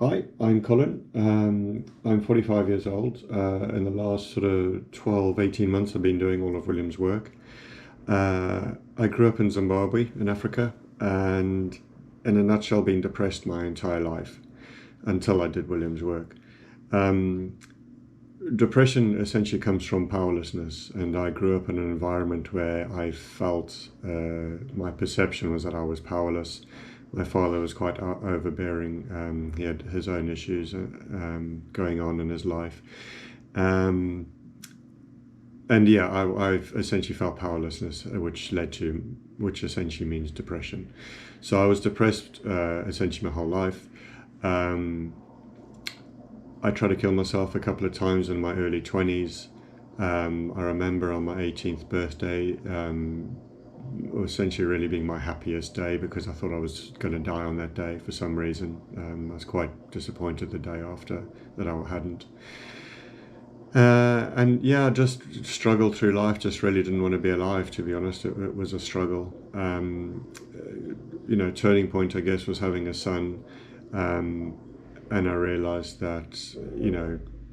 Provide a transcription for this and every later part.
Hi, I'm Colin. I'm 45 years old. In the last sort of 12, 18 months, I've been doing all of William's work. I grew up in Zimbabwe in Africa, and in a nutshell, been depressed my entire life until I did William's work. Um, Depression essentially comes from powerlessness, and I grew up in an environment where I felt my perception was that I was powerless. My father was quite overbearing. He had his own issues going on in his life. Um, and yeah, I've essentially felt powerlessness, which essentially means depression. So I was depressed essentially my whole life. Um, I tried to kill myself a couple of times in my early 20s. I remember on my 18th birthday, essentially really being my happiest day because I thought I was going to die on that day for some reason. I was quite disappointed the day after that I hadn't. And yeah, just struggled through life, just really didn't want to be alive, to be honest. It was a struggle. Turning point, I guess, was having a son. Um, and I realized that,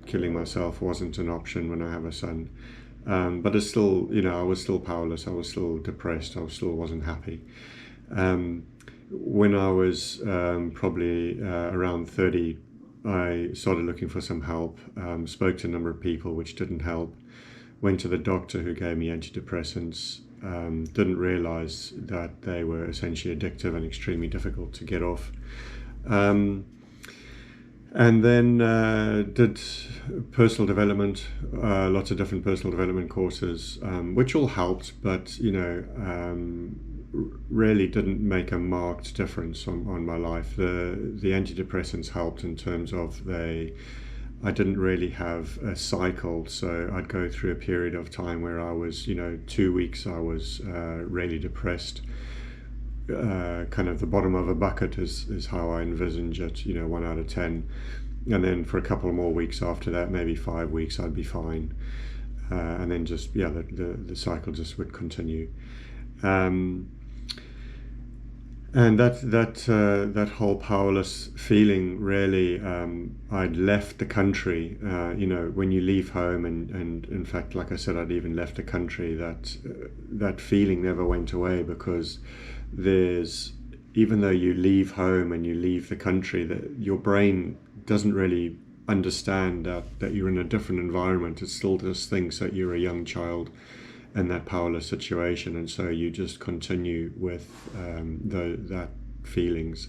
killing myself wasn't an option when I have a son. But it's still, I was still powerless. I was still depressed. I still wasn't happy. Um, when I was probably around 30, I started looking for some help, spoke to a number of people, which didn't help, went to the doctor who gave me antidepressants, didn't realize that they were essentially addictive and extremely difficult to get off. Um, and then did personal development, lots of different personal development courses, which all helped, but really didn't make a marked difference on my life. The antidepressants helped in terms of I didn't really have a cycle, so I'd go through a period of time where I was, 2 weeks I was really depressed. Kind of the bottom of a bucket is how I envisage it, 1 out of 10. And then for a couple more weeks after that, maybe 5 weeks, I'd be fine. And then just, yeah, the cycle just would continue. Um, and that whole powerless feeling really, I'd left the country. When you leave home, and in fact, like I said, I'd even left the country. That feeling never went away because there's even though you leave home and you leave the country, that your brain doesn't really understand that you're in a different environment. It still just thinks that you're a young child in that powerless situation, and so you just continue with that feelings.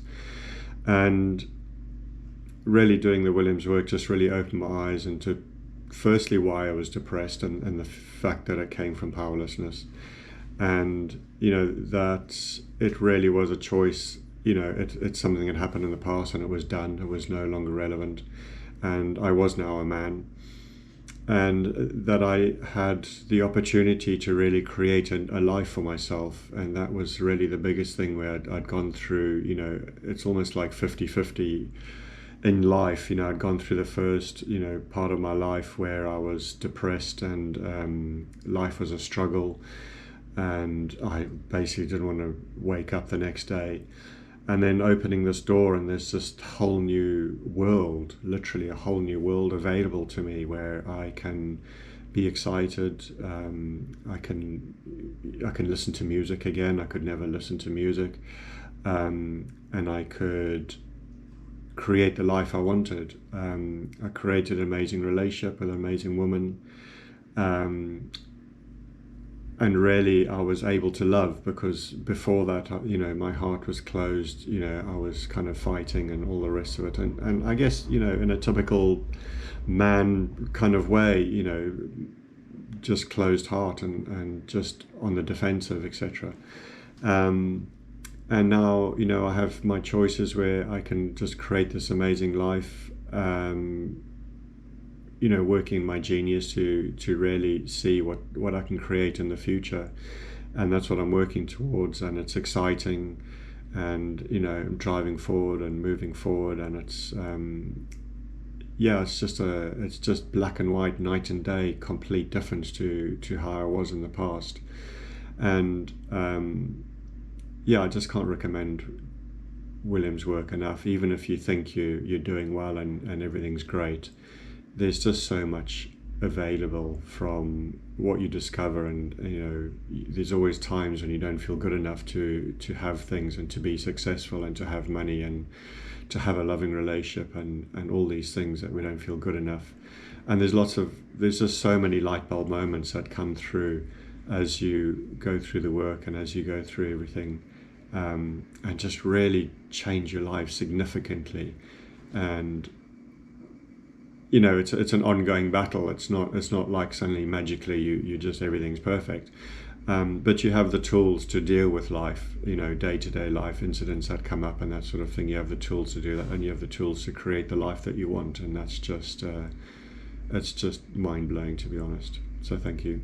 And really doing the Williams work just really opened my eyes into firstly why I was depressed, and the fact that it came from powerlessness, and that it really was a choice. It's something that happened in the past and it was done. It was no longer relevant, and I was now a man, and that I had the opportunity to really create a life for myself. And that was really the biggest thing, where I'd gone through, it's almost like 50-50 in life. I'd gone through the first, part of my life where I was depressed, and life was a struggle, and I basically didn't want to wake up the next day. And then opening this door, and there's this whole new world, literally a whole new world available to me, where I can be excited. I can listen to music again. I could never listen to music, and I could create the life I wanted. I created an amazing relationship with an amazing woman. And really I was able to love, because before that, my heart was closed. I was kind of fighting and all the rest of it, and I guess, in a typical man kind of way, just closed heart, and just on the defensive, etc. And now, I have my choices where I can just create this amazing life, working my genius to really see what I can create in the future. And that's what I'm working towards, and it's exciting, and I'm driving forward and moving forward, and it's it's just black and white, night and day, complete difference to how I was in the past. And I just can't recommend William's work enough, even if you think you're doing well and everything's great. There's just so much available from what you discover, and there's always times when you don't feel good enough to have things and to be successful and to have money and to have a loving relationship and all these things that we don't feel good enough. And there's just so many light bulb moments that come through as you go through the work and as you go through everything, and just really change your life significantly. And it's an ongoing battle. It's not like suddenly magically you just everything's perfect. But you have the tools to deal with life, day-to-day life incidents that come up and that sort of thing. You have the tools to do that, and you have the tools to create the life that you want. And that's just it's just mind-blowing, to be honest. So thank you.